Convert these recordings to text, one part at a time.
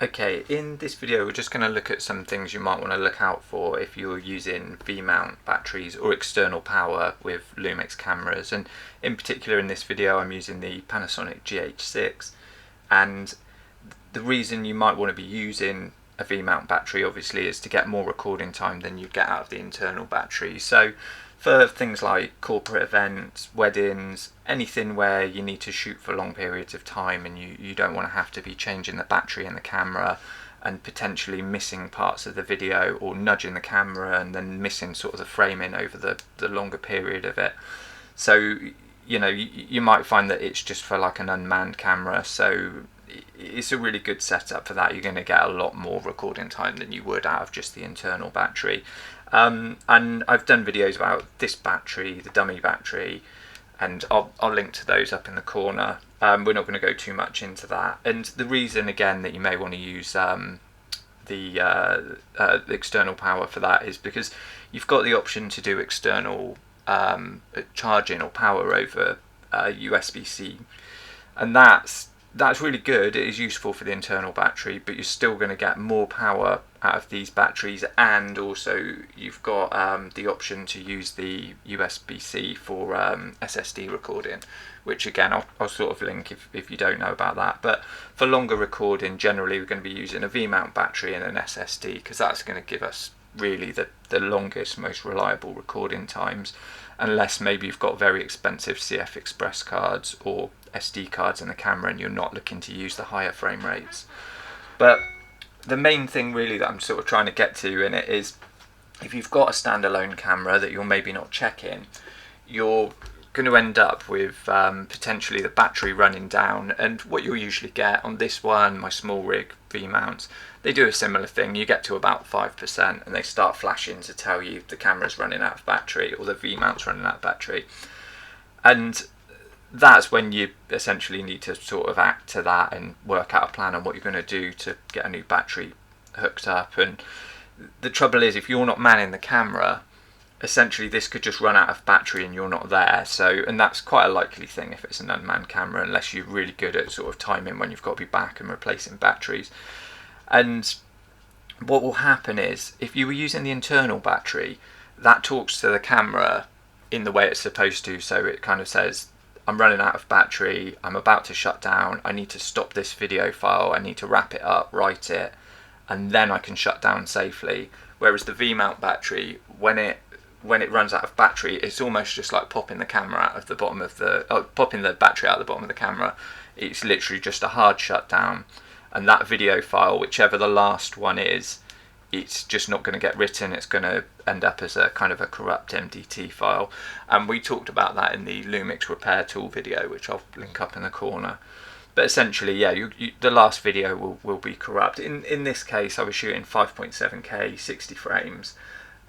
Okay, in this video we're just going to look at some things you might want to look out for if you're using VMount batteries or external power with Lumix cameras, and in particular in this video I'm using the Panasonic GH6. And the reason you might want to be using a VMount battery obviously is to get more recording time than you get out of the internal battery. So for things like corporate events, weddings, anything where you need to shoot for long periods of time and you don't want to have to be changing the battery in the camera and potentially missing parts of the video, or nudging the camera and then missing sort of the framing over the longer period of it. So you might find that it's just for like an unmanned camera, so it's a really good setup for that. You're going to get a lot more recording time than you would out of just the internal battery. And I've done videos about this battery, the dummy battery, and I'll link to those up in the corner. We're not going to go too much into that. And the reason again that you may want to use the external power for that is because you've got the option to do external charging or power over USB-C, and that's really good. It is useful for the internal battery, but you're still going to get more power out of these batteries, and also you've got the option to use the USB-C for SSD recording, which again I'll sort of link if you don't know about that. But for longer recording, generally we're going to be using a VMount battery and an SSD, because that's going to give us really the longest, most reliable recording times, unless maybe you've got very expensive CF Express cards or SD cards in the camera and you're not looking to use the higher frame rates. But the main thing really that I'm sort of trying to get to in it is, if you've got a standalone camera that you're maybe not checking, you're going to end up with potentially the battery running down. And what you'll usually get on this one, my small rig V-mounts, they do a similar thing. You get to about 5% and they start flashing to tell you the camera's running out of battery or the V-mount's running out of battery. And that's when you essentially need to sort of act to that and work out a plan on what you're going to do to get a new battery hooked up. And the trouble is, if you're not manning the camera, essentially this could just run out of battery and you're not there. So, and that's quite a likely thing if it's an unmanned camera, unless you're really good at sort of timing when you've got to be back and replacing batteries. And what will happen is, if you were using the internal battery, that talks to the camera in the way it's supposed to. So it kind of says, I'm running out of battery, I'm about to shut down, I need to stop this video file, I need to wrap it up, write it, and then I can shut down safely. Whereas the V-mount battery, when it runs out of battery, it's almost just like popping the camera out of the bottom of the popping the battery out of the bottom of the camera. It's literally just a hard shutdown, and that video file, whichever the last one is, it's just not going to get written. It's going to end up as a kind of a corrupt MDT file. And we talked about that in the Lumix repair tool video, which I'll link up in the corner. But essentially, yeah, the last video will be corrupt. In this case, I was shooting 5.7K, 60 frames,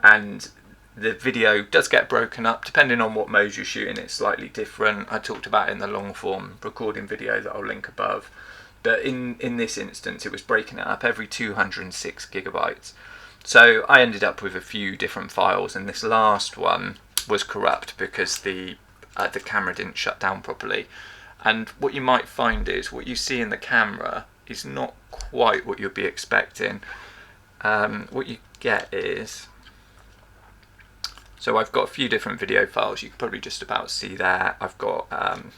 and the video does get broken up. Depending on what mode you're shooting, it's slightly different. I talked about it in the long form recording video that I'll link above. But in this instance, it was breaking it up every 206 gigabytes. So I ended up with a few different files, and this last one was corrupt because the camera didn't shut down properly. And what you might find is, what you see in the camera is not quite what you'll be expecting. What you get is, so I've got a few different video files. You can probably just about see there. I've got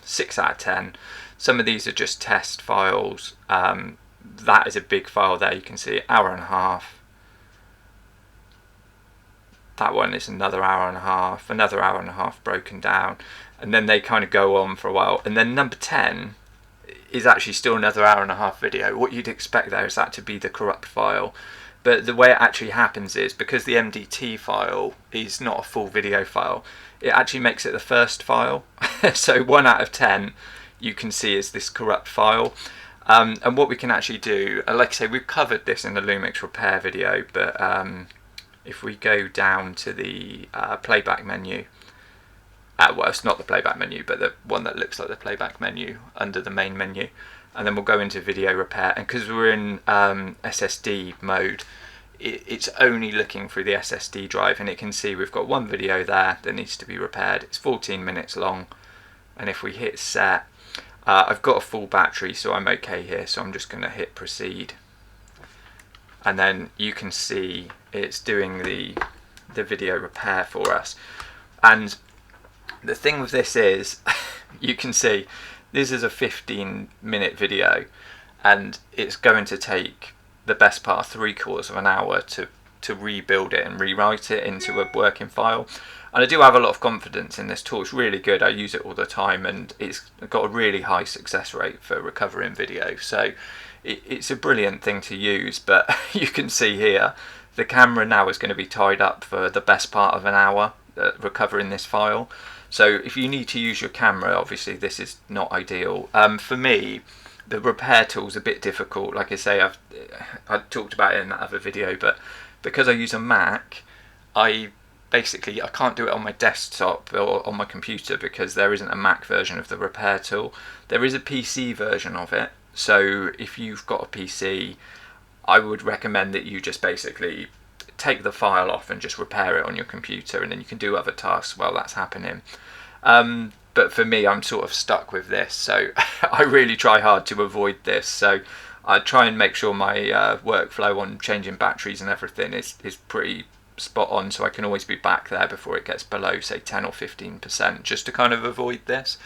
6 out of 10. Some of these are just test files. That is a big file there. You can see hour and a half. That one is another hour and a half. Another hour and a half broken down. And then they kind of go on for a while. And then number 10 is actually still another hour and a half video. What you'd expect there is that to be the corrupt file. But the way it actually happens is, because the MDT file is not a full video file, it actually makes it the first file. So 1 out of 10 you can see is this corrupt file. And what we can actually do, like I say, we've covered this in the Lumix repair video, but if we go down to the playback menu, well, it's not the playback menu, but the one that looks like the playback menu under the main menu, and then we'll go into video repair. And because we're in SSD mode, it's only looking through the SSD drive, and it can see we've got one video there that needs to be repaired. It's 14 minutes long, and if we hit set, I've got a full battery, so I'm okay here, so I'm just going to hit proceed. and then you can see it's doing the video repair for us. And the thing with this is, you can see this is a 15-minute video, and it's going to take the best part of 3/4 of an hour to rebuild it and rewrite it into a working file. And I do have a lot of confidence in this tool. It's really good. I use it all the time, and it's got a really high success rate for recovering video. So it's a brilliant thing to use. But you can see here, the camera now is going to be tied up for the best part of an hour recovering this file. So if you need to use your camera, obviously this is not ideal. For me, the repair tool is a bit difficult. Like I say, I talked about it in that other video, but because I use a Mac, I can't do it on my desktop or on my computer because there isn't a Mac version of the repair tool. There is a PC version of it. So if you've got a PC, I would recommend that you just basically take the file off and just repair it on your computer, and then you can do other tasks while that's happening. But for me, I'm sort of stuck with this, so I really try hard to avoid this. So I try and make sure my workflow on changing batteries and everything is pretty spot on, so I can always be back there before it gets below, say, 10 or 15%, just to kind of avoid this.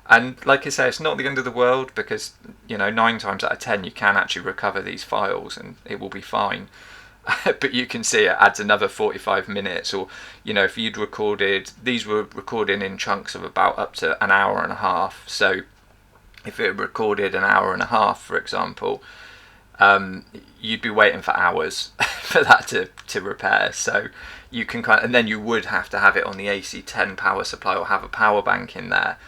And like I say, it's not the end of the world, because 9 times out of 10 you can actually recover these files and it will be fine. But you can see it adds another 45 minutes, or if you'd recorded, these were recording in chunks of about up to an hour and a half. So if it recorded an hour and a half, for example, you'd be waiting for hours for that to repair. So you can and then you would have to have it on the AC10 power supply or have a power bank in there,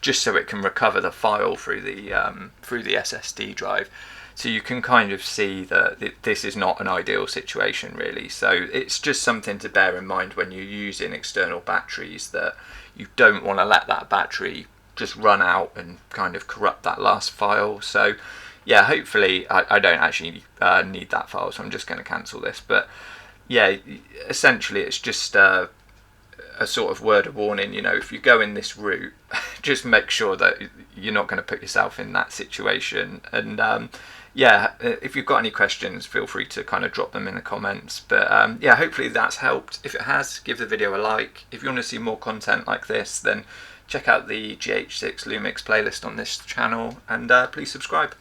just so it can recover the file through the SSD drive. So you can kind of see that this is not an ideal situation, really. So it's just something to bear in mind when you're using external batteries, that you don't want to let that battery just run out and kind of corrupt that last file. So yeah, hopefully I don't actually need that file, so I'm just going to cancel this. But yeah, essentially it's just a sort of word of warning. If you go in this route, just make sure that you're not going to put yourself in that situation. And yeah, if you've got any questions, feel free to kind of drop them in the comments. But yeah, hopefully that's helped. If it has, give the video a like. If you want to see more content like this, then check out the GH6 Lumix playlist on this channel, and please subscribe.